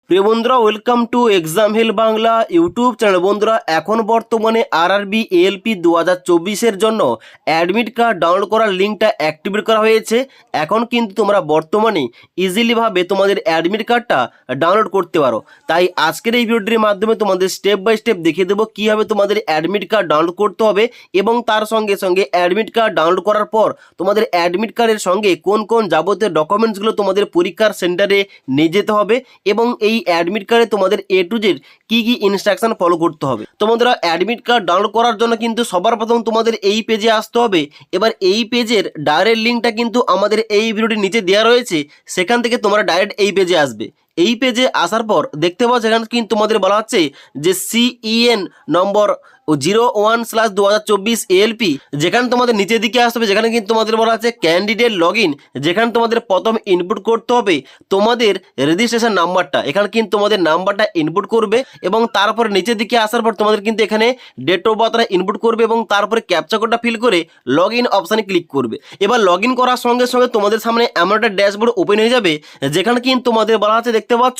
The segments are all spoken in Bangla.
প্রিয় বন্ধুরা, welcome to exam hell Bangla YouTube channel. বন্ধুরা, এখন বর্তমানে আরআরবি এএলপি 2024-এর জন্য অ্যাডমিট কার্ড ডাউনলোড করার লিঙ্কটা অ্যাক্টিভেট করা হয়েছে। এখন কিন্তু তোমরা বর্তমানে ইজিলিভাবে তোমাদের অ্যাডমিট কার্ডটা ডাউনলোড করতে পারো। তাই আজকের এই ভিডিওটির মাধ্যমে তোমাদের স্টেপ বাই স্টেপ দেখিয়ে দেবো কীভাবে তোমাদের অ্যাডমিট কার্ড ডাউনলোড করতে হবে এবং তার সঙ্গে সঙ্গে অ্যাডমিট কার্ড ডাউনলোড করার পর তোমাদের অ্যাডমিট কার্ডের সঙ্গে কোন কোন যাবতীয় ডকুমেন্টসগুলো তোমাদের পরীক্ষার সেন্টারে নিয়ে যেতে হবে এবং এই অ্যাডমিট কার্ডে তোমাদের এ টু জেড কি কি ইনস্ট্রাকশন ফলো করতে হবে। তোমাদের অ্যাডমিট কার্ড ডাউনলোড করার জন্য কিন্তু সবার প্রথম তোমাদের এই পেজে আসতে হবে। এবার এই পেজের ডাইরেক্ট লিঙ্কটা কিন্তু আমাদের এই ভিডিওটির নিচে দেওয়া রয়েছে, সেখান থেকে তোমরা ডাইরেক্ট এই পেজে আসবে। এই পেজে আসার পর দেখতে পাচ্ছ এখানে কিন্তু তোমাদের বলা হচ্ছে যে সিইএন নম্বর 01/2024 এএলপি, যেখানে তোমাদের নিচের দিকে আসতে হবে, যেখানে কিন্তু তোমাদের বলা আছে ক্যান্ডিডেট লগ ইন, যেখানে তোমাদের প্রথম ইনপুট করতে হবে তোমাদের রেজিস্ট্রেশন নাম্বারটা। এখানে কিন্তু তোমাদের নাম্বারটা ইনপুট করবে এবং তারপরে নিচের দিকে আসার পর তোমাদের কিন্তু এখানে ডেট অফ বার্থটা ইনপুট করবে এবং তারপরে ক্যাপচা কোডটা ফিল করে লগ ইন অপশানে ক্লিক করবে। এবার লগ ইন করার সঙ্গে সঙ্গে তোমাদের সামনে এমন একটা ড্যাশবোর্ড ওপেন হয়ে যাবে, যেখানে কিন্তু তোমাদের বলা আছে দেখতে পাচ্ছ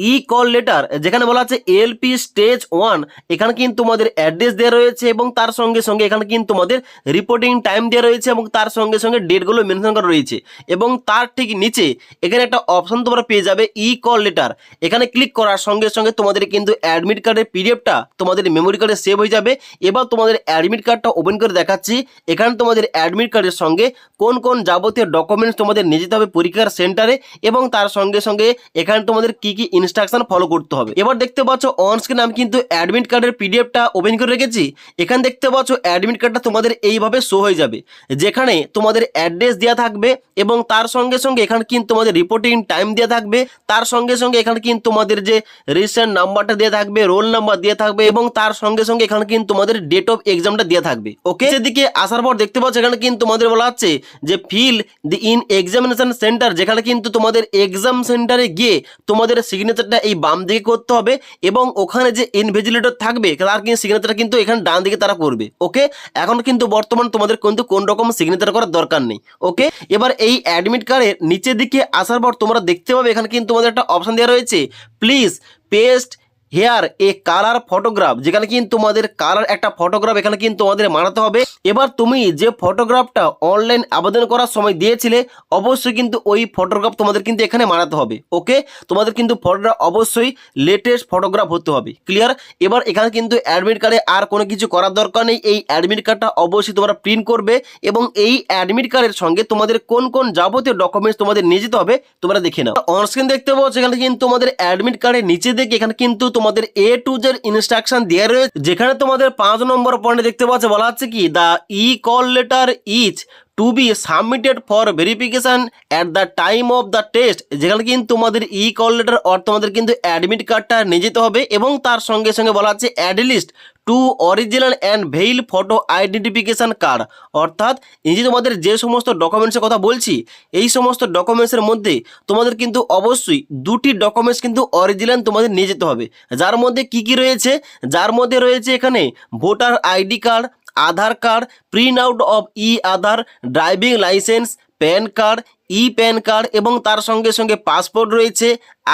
ই কল লেটার, যেখানে বলা আছে এএলপি স্টেজ 1। এখানে কিন্তু তোমাদের অ্যাড্রেস দেওয়া রয়েছে এবং তার সঙ্গে সঙ্গে এখানে কিন্তু তোমাদের রিপোর্টিং টাইম দেওয়া রয়েছে এবং তার সঙ্গে সঙ্গে ডেটগুলো মেনশন করা রয়েছে। এবং তার ঠিক নিচে এখানে একটা অপশন তোমরা পেয়ে যাবে ই কল লেটার। এখানে ক্লিক করার সঙ্গে সঙ্গে তোমাদের কিন্তু অ্যাডমিট কার্ডের পিডিএফটা তোমাদের মেমোরি কার্ডে সেভ হয়ে যাবে। এবার তোমাদের অ্যাডমিট কার্ডটা ওপেন করে দেখাচ্ছি। এখানে তোমাদের অ্যাডমিট কার্ডের সঙ্গে কোন কোন যাবতীয় ডকুমেন্টস তোমাদের নিয়ে যেতে হবে পরীক্ষার সেন্টারে এবং তার সঙ্গে সঙ্গে এখানে তোমাদের কি কি ইনস্ট্রাকশন ফলো করতে হবে। এবার দেখতে পাচ্ছ অন স্ক্রিন আমি কিন্তু অ্যাডমিট কার্ডের পিডিএফটা ওপেন করে রেখেছি। এখানে দেখতে পাচ্ছ অ্যাডমিট কার্ডটা তোমাদের এইভাবে শো হয়ে যাবে, যেখানে তোমাদের অ্যাড্রেস দেওয়া থাকবে এবং তার সঙ্গে সঙ্গে এখানে কিন্তু তোমাদের রিপোর্টিং টাইম দেওয়া থাকবে। তার সঙ্গে সঙ্গে এখানে কিন্তু তোমাদের যে রেজিস্ট্রেশন নাম্বারটা দেওয়া থাকবে, রোল নাম্বার দেওয়া থাকবে এবং তার সঙ্গে সঙ্গে এখানে কিন্তু তোমাদের ডেট অফ এক্সামটা দেওয়া থাকবে। ওকে, সেদিকে আসার পর দেখতে পাচ্ছ এখানে কিন্তু তোমাদের বলা হচ্ছে যে fill the in examination centre, যেখানে কিন্তু তোমাদের এক্সাম সেন্টারে গিয়ে তোমাদের সিগনেচারটা এই বাম দিকে করতে হবে এবং ওখানে যে ইনভিজিলেটর থাকবে তার কিন্তু সিগনেচারটা কিন্তু এখানে ডান দিকে তারা করবে। ওকে, এখন কিন্তু বর্তমান তোমাদের কিন্তু কোন রকম সিগনেচার করার দরকার নেই। ওকে, এবার এই অ্যাডমিট কার্ডের নিচের দিকে আসার পর তোমরা দেখতে পাবে এখানে কিন্তু তোমাদের একটা অপশন দেওয়া রয়েছে please paste here a colour photograph, যেখানে কিন্তু তোমাদের কালার একটা ফটোগ্রাফ এখানে কিন্তু তোমাদের মানাতে হবে। এবার তুমি যে ফটোগ্রাফটা অনলাইন আবেদন করার সময় দিয়েছিলে অবশ্যই কিন্তু ওই ফটোগ্রাফ তোমাদের কিন্তু এখানে মানাতে হবে। ওকে, তোমাদের কিন্তু ফটোগ্রাফ অবশ্যই লেটেস্ট ফটোগ্রাফ হতে হবে। ক্লিয়ার? এবার এখানে কিন্তু অ্যাডমিট কার্ডে আর কোনো কিছু করার দরকার নেই। এই অ্যাডমিট কার্ডটা অবশ্যই তোমরা প্রিন্ট করবে এবং এই অ্যাডমিট কার্ডের সঙ্গে তোমাদের কোন কোন যাবতীয় ডকুমেন্টস তোমাদের নিয়ে যেতে হবে তোমরা দেখে নাও। অনস্ক্রিন দেখতে পাচ্ছ এখানে কিন্তু তোমাদের অ্যাডমিট কার্ডের নিচে দেখে এখানে কিন্তু তোমাদের এ টু জেড ইনস্ট্রাকশন দেওয়া রয়েছে, যেখানে তোমাদের 5 নম্বর পয়েন্টে দেখতে পাচ্ছ বলা হচ্ছে কি the e call letter is to be submitted for verification at the time of the test, যেখানে কিন্তু তোমাদের ই কল লেটার অর্থ তোমাদের কিন্তু অ্যাডমিট কার্ডটা নিয়ে যেতে হবে এবং তার সঙ্গে সঙ্গে বলা হচ্ছে at least two original and valid photo identification card. অর্থাৎ এই যে তোমাদের যে সমস্ত ডকুমেন্টসের কথা বলছি এই সমস্ত ডকুমেন্টসের মধ্যে তোমাদের কিন্তু অবশ্যই দুটি ডকুমেন্টস কিন্তু অরিজিনাল তোমাদের নিয়ে যেতে হবে। যার মধ্যে কি কি রয়েছে? যার মধ্যে রয়েছে এখানে voter ID card, Aadhaar card, print out of E Aadhaar, driving licence, pan card, E pan card এবং তার সঙ্গে সঙ্গে পাসপোর্ট রয়েছে,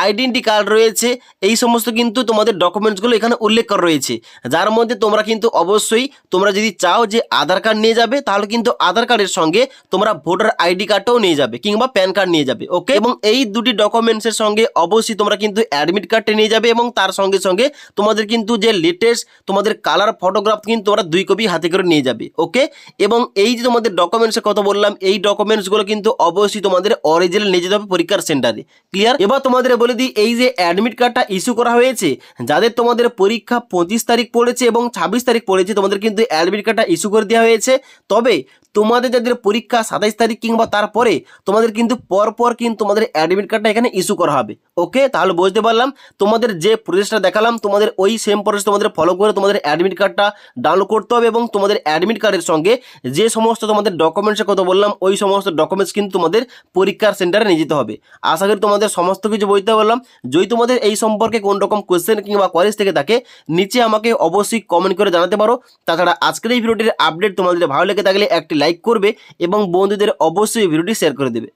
আইডেন্টি কার্ড রয়েছে। এই সমস্ত কিন্তু তোমাদের ডকুমেন্টসগুলো এখানে উল্লেখ করা রয়েছে, যার মধ্যে তোমরা কিন্তু অবশ্যই তোমরা যদি চাও যে আধার কার্ড নিয়ে যাবে তাহলে কিন্তু আধার কার্ডের সঙ্গে তোমরা ভোটার আইডি কার্ডটাও নিয়ে যাবে কিংবা প্যান কার্ড নিয়ে যাবে। ওকে, এবং এই দুটি ডকুমেন্টসের সঙ্গে অবশ্যই তোমরা কিন্তু অ্যাডমিট কার্ডটা নিয়ে যাবে এবং তার সঙ্গে সঙ্গে তোমাদের কিন্তু যে লেটেস্ট তোমাদের কালার ফটোগ্রাফ কিন্তু তোমরা 2 কপি হাতে করে নিয়ে যাবে। ওকে, এবং এই যে তোমাদের ডকুমেন্টসের কথা বললাম এই ডকুমেন্টসগুলো কিন্তু অবশ্যই তোমাদের অরিজিনাল নিয়ে যেতে হবে পরীক্ষার সেন্টারে। ক্লিয়ার? এবার তোমাদের বলে দিই এই যে অ্যাডমিট কার্ডটা ইস্যু করা হয়েছে, যাদের তোমাদের পরীক্ষা 25 তারিখ পড়েছে এবং 26 তারিখ পড়েছে তোমাদের কিন্তু অ্যাডমিট কার্ডটা ইস্যু করে দেওয়া হয়েছে। তবে তোমাদের যাদের পরীক্ষা 27 তারিখ কিংবা তারপরে তোমাদের কিন্তু পরপর কিন্তু তোমাদের অ্যাডমিট কার্ডটা এখানে ইস্যু করা হবে। ওকে, তাহলে বুঝতে পারলাম তোমাদের যে প্রসেসটা দেখালাম তোমাদের ওই সেম প্রসেস তোমাদের ফলো করে তোমাদের অ্যাডমিট কার্ডটা ডাউনলোড করতে হবে এবং তোমাদের অ্যাডমিট কার্ডের সঙ্গে যে সমস্ত তোমাদের ডকুমেন্টসের কথা বললাম ওই সমস্ত ডকুমেন্টস কিন্তু তোমাদের পরীক্ষার সেন্টারে নিয়ে যেতে হবে। আশা করি তোমাদের সমস্ত কিছু বলতে পারলাম। যদি তোমাদের এই সম্পর্কে কোন রকম কোয়েশ্চেন কিংবা কোয়ারিজ থেকে থাকে নিচে আমাকে অবশ্যই কমেন্ট করে জানাতে পারো। তাছাড়া আজকের এই ভিডিওটির আপডেট তোমাদের ভালো লেগে থাকলে একটি লাইক করবে এবং বন্ধুদের অবশ্যই ভিডিওটি শেয়ার করে দেবে।